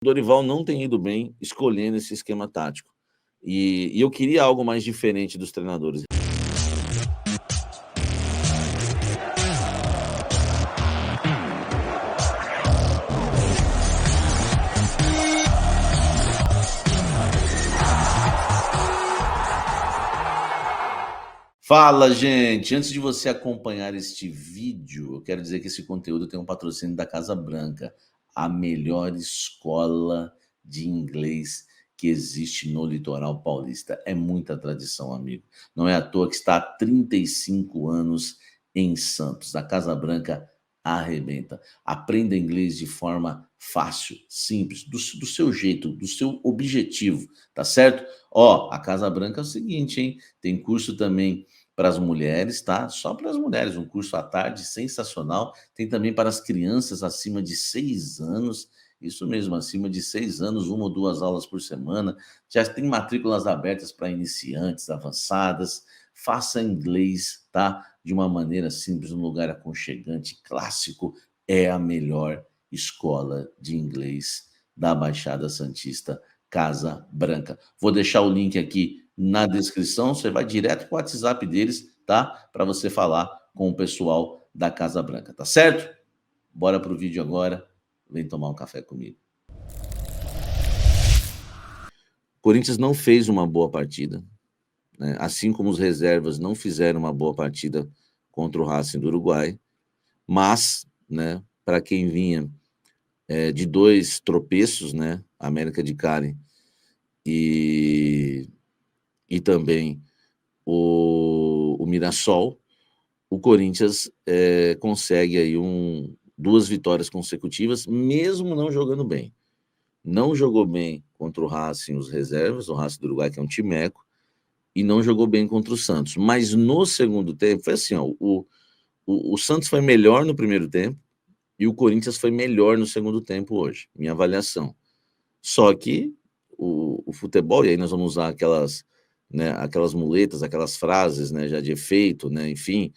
O Dorival não tem ido bem escolhendo esse esquema tático. E eu queria algo mais diferente dos treinadores. Fala, gente! Antes de você acompanhar este vídeo, eu quero dizer que esse conteúdo tem um patrocínio da Casa Branca, a melhor escola de inglês que existe no litoral paulista. É muita tradição, amigo. Não é à toa que está há 35 anos em Santos. A Casa Branca arrebenta. Aprenda inglês de forma fácil, simples, do seu jeito, do seu objetivo, tá certo? Ó, a Casa Branca é o seguinte, hein? Tem curso também para as mulheres, tá? Só para as mulheres, um curso à tarde sensacional. Tem também para as crianças acima de 6 anos, isso mesmo, acima de 6 anos, 1 ou 2 aulas por semana. Já tem matrículas abertas para iniciantes, avançadas. Faça inglês, tá? De uma maneira simples, num lugar aconchegante, clássico. É a melhor escola de inglês da Baixada Santista, Casa Branca. Vou deixar o link aqui na descrição, você vai direto para o WhatsApp deles, tá? Para você falar com o pessoal da Casa Branca, tá certo? Bora pro vídeo agora, vem tomar um café comigo. O Corinthians não fez uma boa partida, né? Assim como os reservas não fizeram uma boa partida contra o Racing do Uruguai, mas, né, para quem vinha de 2 tropeços, né, América de Cali e também o Mirassol, o Corinthians consegue aí 2 vitórias consecutivas, mesmo não jogando bem. Não jogou bem contra o Racing, os reservas, o Racing do Uruguai, que é um timeco, e não jogou bem contra o Santos. Mas no segundo tempo, foi assim, ó, o Santos foi melhor no primeiro tempo e o Corinthians foi melhor no segundo tempo hoje, minha avaliação. Só que o futebol, e aí nós vamos usar aquelas, né, aquelas muletas, aquelas frases, né, já de efeito, né, enfim,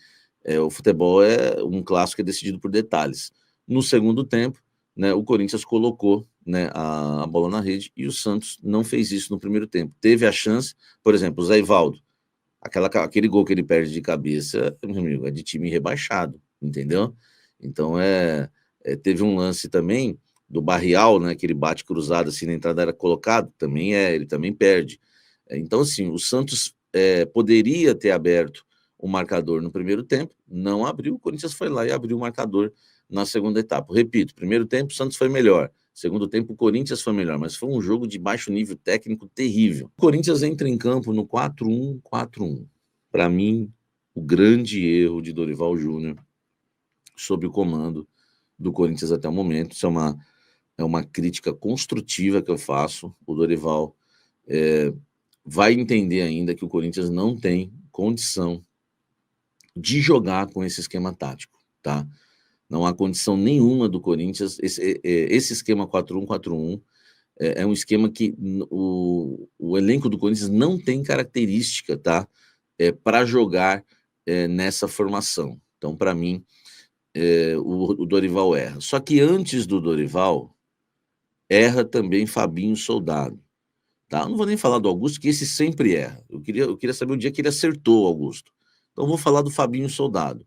o futebol é um clássico, é decidido por detalhes. No segundo tempo, né, o Corinthians colocou, né, a bola na rede e o Santos não fez isso no primeiro tempo. Teve a chance, por exemplo, o Zé Ivaldo, aquele gol que ele perde de cabeça, meu amigo, é de time rebaixado, entendeu? Então, teve um lance também do Barrial, né, que ele bate cruzado assim na entrada, era colocado, também ele também perde. Então, assim, o Santos poderia ter aberto o marcador no primeiro tempo, não abriu, o Corinthians foi lá e abriu o marcador na segunda etapa. Repito, primeiro tempo o Santos foi melhor, segundo tempo o Corinthians foi melhor, mas foi um jogo de baixo nível técnico terrível. O Corinthians entra em campo no 4-1-4-1. Para mim, o grande erro de Dorival Júnior sob o comando do Corinthians até o momento. Isso é uma crítica construtiva que eu faço. O Dorival vai entender ainda que o Corinthians não tem condição de jogar com esse esquema tático, tá? Não há condição nenhuma do Corinthians. Esse esquema 4-1-4-1 é um esquema que o elenco do Corinthians não tem característica, tá? Para jogar nessa formação. Então, para mim, o Dorival erra. Só que antes do Dorival, erra também Fabinho Soldado. Tá? Eu não vou nem falar do Augusto, que esse sempre erra. Eu queria saber o dia que ele acertou o Augusto. Então, eu vou falar do Fabinho Soldado.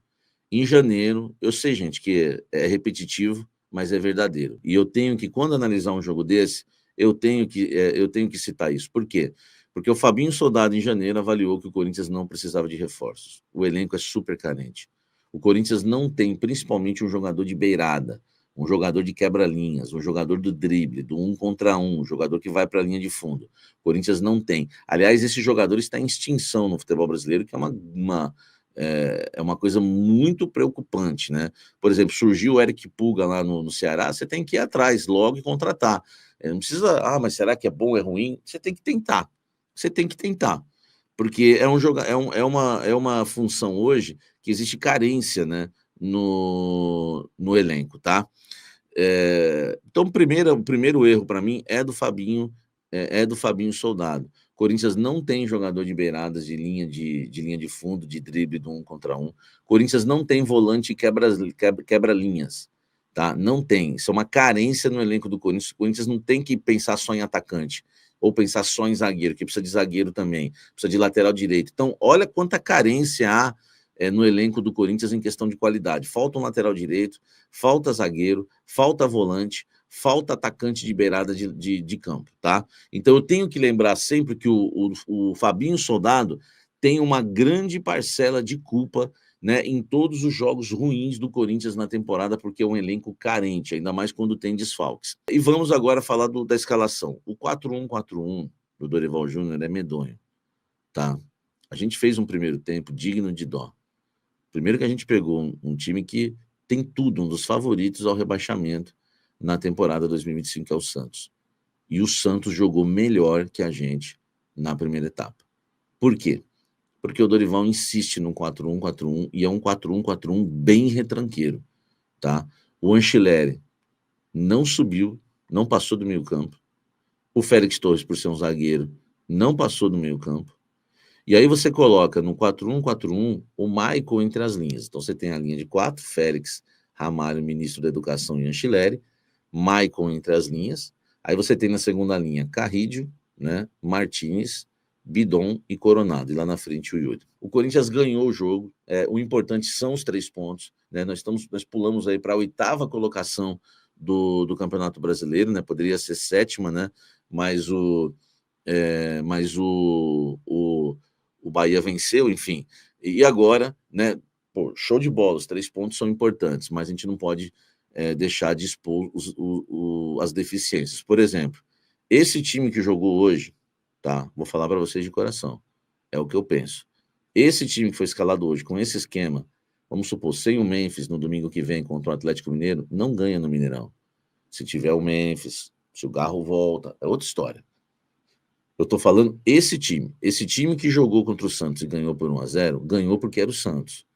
Em janeiro, eu sei, gente, que é repetitivo, mas é verdadeiro. E eu tenho que, quando analisar um jogo desse, eu tenho que citar isso. Por quê? Porque o Fabinho Soldado, em janeiro, avaliou que o Corinthians não precisava de reforços. O elenco é super carente. O Corinthians não tem, principalmente, um jogador de beirada, um jogador de quebra-linhas, um jogador do drible, do 1 contra 1, um jogador que vai para a linha de fundo. O Corinthians não tem. Aliás, esse jogador está em extinção no futebol brasileiro, que é uma coisa muito preocupante, né? Por exemplo, surgiu o Eric Pulga lá no Ceará, você tem que ir atrás logo e contratar. Não precisa, mas será que é bom, é ruim? Você tem que tentar. Você tem que tentar. Porque é uma função hoje que existe carência, né, no elenco, tá? Então, o primeiro erro para mim é do Fabinho Soldado. Corinthians não tem jogador de beiradas, de linha de fundo, de drible do 1 contra 1. Corinthians não tem volante quebra-linhas, tá? Não tem. Isso é uma carência no elenco do Corinthians. O Corinthians não tem que pensar só em atacante, ou pensar só em zagueiro, que precisa de zagueiro também, precisa de lateral direito. Então, olha quanta carência há no elenco do Corinthians em questão de qualidade. Falta um lateral direito, falta zagueiro, falta volante, falta atacante de beirada de campo, tá? Então, eu tenho que lembrar sempre que o Fabinho Soldado tem uma grande parcela de culpa, né, em todos os jogos ruins do Corinthians na temporada, porque é um elenco carente, ainda mais quando tem desfalques. E vamos agora falar da escalação. O 4-1-4-1 do Dorival Júnior é medonho, tá? A gente fez um primeiro tempo digno de dó. Primeiro que a gente pegou um time que tem tudo, um dos favoritos ao rebaixamento na temporada 2025, que é o Santos. E o Santos jogou melhor que a gente na primeira etapa. Por quê? Porque o Dorival insiste no 4-1-4-1 e é um 4-1-4-1 bem retranqueiro, tá? O Anchilleri não subiu, não passou do meio-campo. O Félix Torres, por ser um zagueiro, não passou do meio-campo. E aí você coloca no 4-1-4-1 o Maicon entre as linhas. Então você tem a linha de 4, Félix, Ramalho, ministro da Educação e Anchilleri, Maicon entre as linhas. Aí você tem na segunda linha Carrídio, né, Martínez, Bidon e Coronado, e lá na frente o Yuri. O Corinthians ganhou o jogo, o importante são os 3 pontos, né? Nós pulamos aí para a 8ª colocação do Campeonato Brasileiro, né? Poderia ser 7ª, né? Mas o Bahia venceu, enfim. E agora, né? Pô, show de bola, os 3 pontos são importantes, mas a gente não pode deixar de expor as deficiências. Por exemplo, esse time que jogou hoje, tá? Vou falar para vocês de coração. É o que eu penso. Esse time que foi escalado hoje, com esse esquema, vamos supor, sem o Memphis no domingo que vem contra o Atlético Mineiro, não ganha no Mineirão. Se tiver o Memphis, se o Garro volta, é outra história. Eu tô falando esse time que jogou contra o Santos e ganhou por 1-0, ganhou porque era o Santos.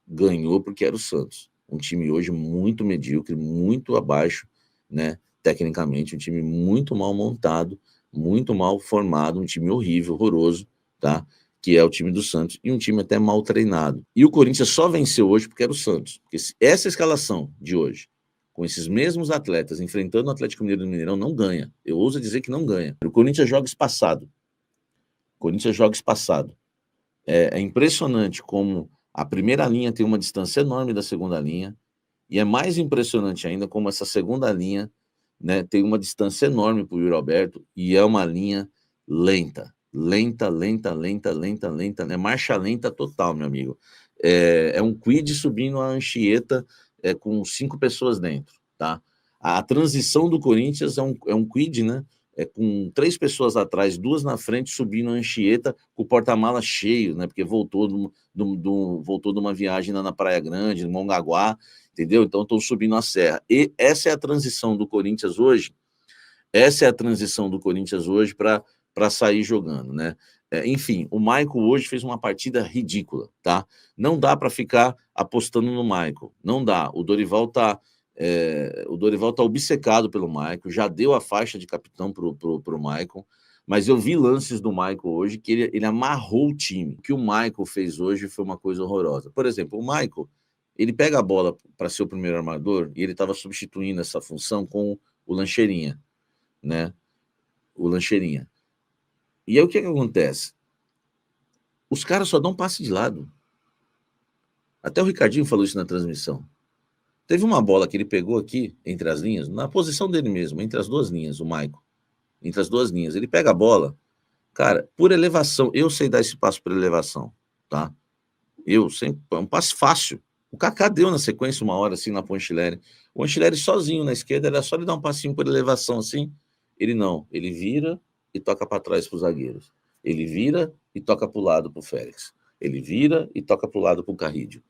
Ganhou porque era o Santos. Um time hoje muito medíocre, muito abaixo, né, tecnicamente, um time muito mal montado, muito mal formado, um time horrível, horroroso, tá? Que é o time do Santos, e um time até mal treinado. E o Corinthians só venceu hoje porque era o Santos. Porque essa escalação de hoje, com esses mesmos atletas, enfrentando o Atlético Mineiro no Mineirão, não ganha. Eu ouso dizer que não ganha. O Corinthians joga espaçado. O Corinthians joga espaçado. É impressionante como a primeira linha tem uma distância enorme da segunda linha, e é mais impressionante ainda como essa segunda linha, né, tem uma distância enorme para o Yuri Alberto, e é uma linha lenta. Lenta, né? Marcha lenta total, meu amigo. É um quid subindo a Anchieta com 5 pessoas dentro, tá? A transição do Corinthians é um quid, né? Com 3 pessoas atrás, 2 na frente, subindo a Anchieta com o porta-mala cheio, né? Porque voltou de uma viagem lá na Praia Grande, no Mongaguá, entendeu? Então estão subindo a serra. E essa é a transição do Corinthians hoje. Essa é a transição do Corinthians hoje para sair jogando, né? Enfim, o Maicon hoje fez uma partida ridícula, tá? Não dá para ficar apostando no Maicon, não dá. O Dorival tá obcecado pelo Maicon, já deu a faixa de capitão pro Maicon, mas eu vi lances do Maicon hoje que ele amarrou o time. O que o Maicon fez hoje foi uma coisa horrorosa. Por exemplo, o Maicon, ele pega a bola para ser o primeiro armador e ele estava substituindo essa função com o Lancheirinha, né? O Lancheirinha. E aí o que acontece? Os caras só dão passe de lado. Até o Ricardinho falou isso na transmissão. Teve uma bola que ele pegou aqui, entre as linhas, na posição dele mesmo, entre as 2 linhas, o Maicon. Entre as 2 linhas. Ele pega a bola, cara, por elevação. Eu sei dar esse passo por elevação, tá? É um passe fácil. O Kaká deu na sequência uma hora, assim, na Anchilleri. O Anchilleri sozinho na esquerda, era só ele dar um passinho por elevação, assim. Ele não. Ele vira e toca para trás para os zagueiros. Ele vira e toca para o lado para o Félix. Ele vira e toca para o lado para o Carrídio.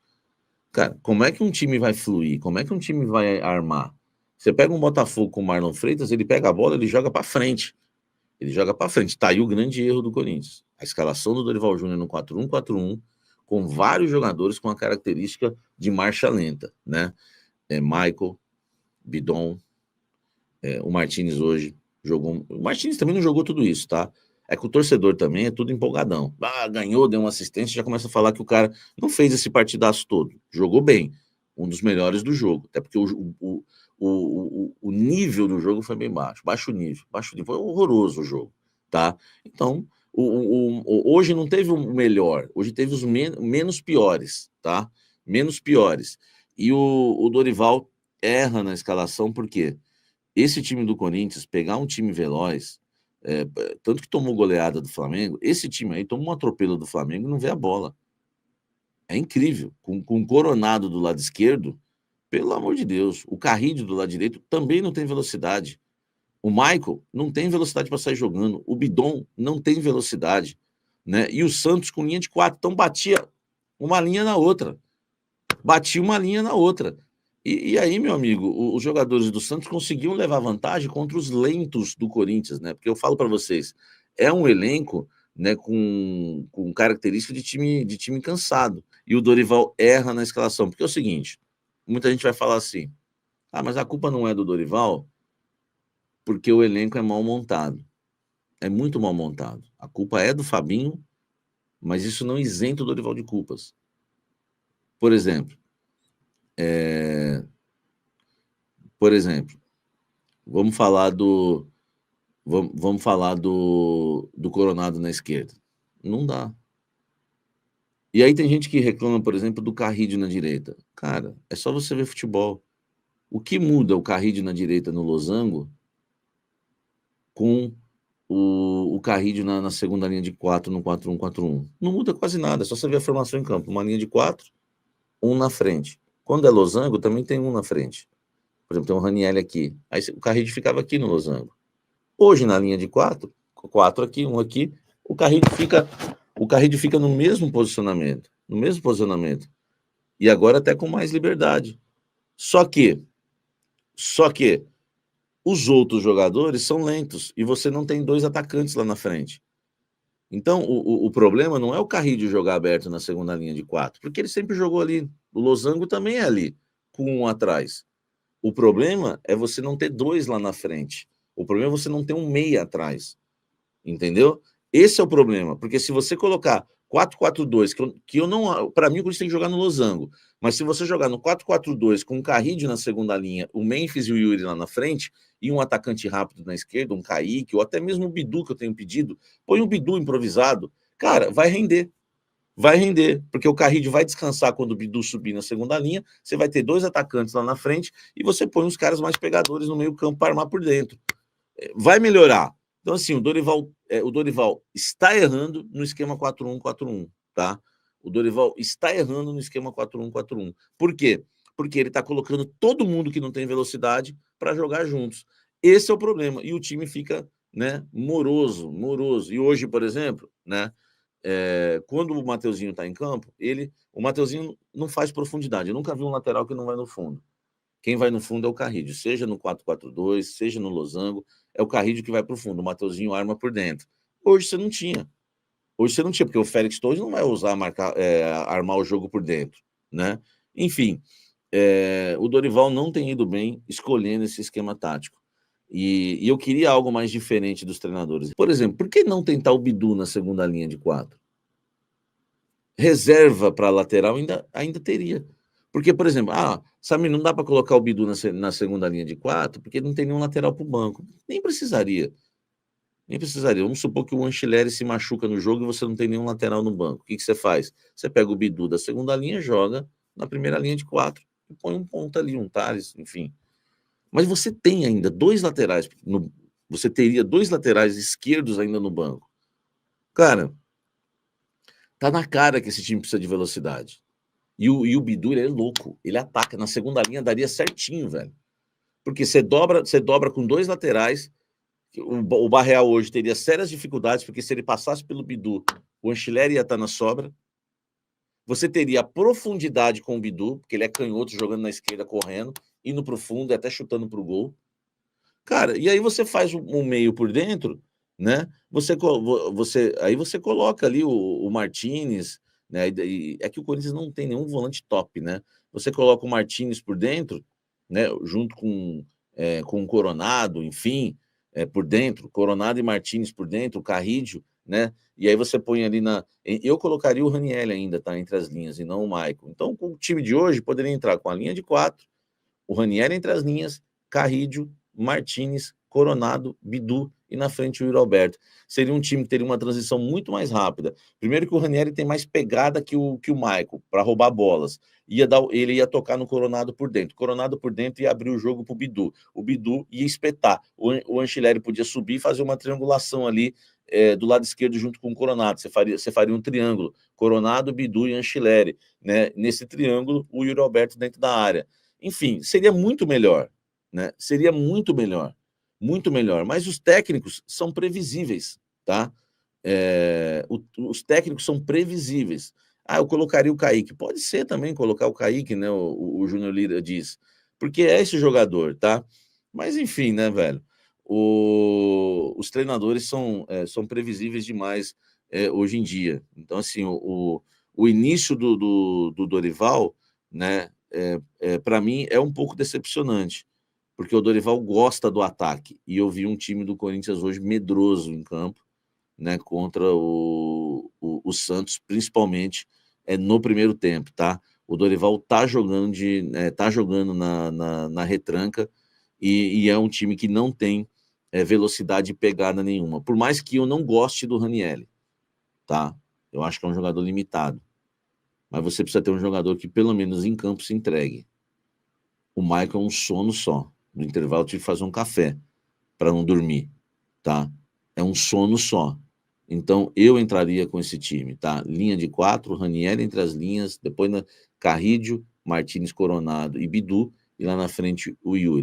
Cara, como é que um time vai fluir? Como é que um time vai armar? Você pega um Botafogo com o Marlon Freitas, ele pega a bola, ele joga para frente. Ele joga para frente. Tá aí o grande erro do Corinthians. A escalação do Dorival Júnior no 4-1-4-1, com vários jogadores com a característica de marcha lenta, né? Michael, Bidon, o Martínez hoje jogou. O Martínez também não jogou tudo isso, tá? É que o torcedor também é tudo empolgadão. Ganhou, deu uma assistência, já começa a falar que o cara não fez esse partidaço todo. Jogou bem, um dos melhores do jogo, até porque o nível do jogo foi bem baixo nível, foi horroroso o jogo, tá? Então, hoje não teve o melhor, hoje teve os menos piores, tá? Menos piores. E o Dorival erra na escalação, porque esse time do Corinthians, pegar um time veloz, tanto que tomou goleada do Flamengo, esse time aí tomou um atropelo do Flamengo e não vê a bola. É incrível. Com o Coronado do lado esquerdo, pelo amor de Deus, o Carrillo do lado direito também não tem velocidade. O Michael não tem velocidade para sair jogando. O Bidon não tem velocidade. Né? E o Santos com linha de 4. Então batia uma linha na outra. Batia uma linha na outra. E aí, meu amigo, os jogadores do Santos conseguiam levar vantagem contra os lentos do Corinthians, né? Porque eu falo para vocês, é um elenco, né, com característica de time cansado. E o Dorival erra na escalação, porque é o seguinte, muita gente vai falar assim, mas a culpa não é do Dorival, porque o elenco é mal montado. É muito mal montado. A culpa é do Fabinho, mas isso não isenta o Dorival de culpas. Por exemplo, vamos falar do Coronado na esquerda. Não dá. E aí tem gente que reclama, por exemplo, do Carrillo na direita. Cara, é só você ver futebol. O que muda o Carrillo na direita no losango com o Carrillo na segunda linha de 4 no 4-1-4-1? Não muda quase nada, é só você ver a formação em campo. Uma linha de 4, um na frente. Quando é losango, também tem um na frente. Por exemplo, tem um Ranieri aqui. Aí o Carrillo ficava aqui no losango. Hoje, na linha de 4 aqui, um aqui, o Carrillo fica no mesmo posicionamento. E agora até com mais liberdade. Só que os outros jogadores são lentos e você não tem dois atacantes lá na frente. Então, o problema não é o Carrillo jogar aberto na segunda linha de 4, porque ele sempre jogou ali. O losango também é ali, com um atrás. O problema é você não ter dois lá na frente. O problema é você não ter um meia atrás. Entendeu? Esse é o problema, porque se você colocar 4-4-2, que eu não, para mim, você tem que jogar no losango, mas se você jogar no 4-4-2 com o Carrillo na segunda linha, o Memphis e o Yuri lá na frente, e um atacante rápido na esquerda, um Kaique, ou até mesmo o Bidu, que eu tenho pedido, põe um Bidu improvisado, cara, vai render, porque o Carrillo vai descansar quando o Bidu subir na segunda linha, você vai ter dois atacantes lá na frente, e você põe os caras mais pegadores no meio campo para armar por dentro. Vai melhorar. Então, assim, o Dorival está errando no esquema 4-1-4-1, tá? O Dorival está errando no esquema 4-1-4-1. Por quê? Porque ele está colocando todo mundo que não tem velocidade para jogar juntos. Esse é o problema. E o time fica, né, moroso. E hoje, por exemplo, né, quando o Mateuzinho está em campo, o Mateuzinho não faz profundidade. Eu nunca vi um lateral que não vai no fundo. Quem vai no fundo é o Carrillo, seja no 4-4-2, seja no losango, é o Carrillo que vai para o fundo, o Mateuzinho arma por dentro. Hoje você não tinha, porque o Félix Torres não vai usar armar o jogo por dentro, né? Enfim, o Dorival não tem ido bem escolhendo esse esquema tático. E eu queria algo mais diferente dos treinadores. Por exemplo, por que não tentar o Bidu na segunda linha de 4? Reserva para lateral ainda teria. Porque, por exemplo, Samir, não dá para colocar o Bidu na segunda linha de 4, porque não tem nenhum lateral para o banco. Nem precisaria. Vamos supor que o Anchileri se machuca no jogo e você não tem nenhum lateral no banco. O que você faz? Você pega o Bidu da segunda linha, joga na primeira linha de 4 e põe um ponta ali, um Tales, enfim. Mas você tem ainda dois laterais, você teria dois laterais esquerdos ainda no banco. Cara, tá na cara que esse time precisa de velocidade. E o Bidu, ele é louco. Ele ataca. Na segunda linha daria certinho, velho. Porque você dobra com dois laterais. O Barreal hoje teria sérias dificuldades, porque se ele passasse pelo Bidu, o Anchileri ia estar na sobra. Você teria profundidade com o Bidu, porque ele é canhoto, jogando na esquerda, correndo, indo para o fundo e até chutando para o gol. Cara, e aí você faz um meio por dentro, né? Aí você coloca ali o Martínez, né? É que o Corinthians não tem nenhum volante top, né? Você coloca o Martínez por dentro, né? Junto com o Coronado, enfim, por dentro, Coronado e Martínez por dentro, o Carrillo, né? E aí você põe ali eu colocaria o Ranieri ainda, tá? Entre as linhas, e não o Maicon. Então, com o time de hoje, poderia entrar com a linha de 4, o Ranieri entre as linhas, Carrídio, Martínez, Coronado, Bidu e na frente o Yuri Alberto. Seria um time que teria uma transição muito mais rápida. Primeiro que o Ranieri tem mais pegada que o Maicon para roubar bolas. Ele ia tocar no Coronado por dentro. Coronado por dentro ia abrir o jogo para o Bidu. O Bidu ia espetar. O Anchileri podia subir e fazer uma triangulação ali do lado esquerdo junto com o Coronado. Você faria um triângulo. Coronado, Bidu e Anchileri. Né? Nesse triângulo, o Yuri Alberto dentro da área. Enfim, seria muito melhor, né? Seria muito melhor. Mas os técnicos são previsíveis, tá? Os técnicos são previsíveis. Eu colocaria o Kaique. Pode ser também colocar o Kaique, né? O Júnior Lira diz, porque é esse jogador, tá? Mas enfim, né, velho? Os treinadores são previsíveis demais hoje em dia. Então, assim, o início do Dorival, né? Para mim, é um pouco decepcionante, porque o Dorival gosta do ataque, e eu vi um time do Corinthians hoje medroso em campo, né, contra o Santos, principalmente no primeiro tempo, tá? O Dorival tá jogando, tá jogando na retranca, e é um time que não tem velocidade e pegada nenhuma, por mais que eu não goste do Ranieri, tá? Eu acho que é um jogador limitado, mas você precisa ter um jogador que pelo menos em campo se entregue. O Michael é um sono só. No intervalo eu tive que fazer um café para não dormir, tá? É um sono só. Então eu entraria com esse time, tá? Linha de 4, Ranieri entre as linhas, depois Carrídio, Martínez, Coronado e Bidu, e lá na frente o Yuri.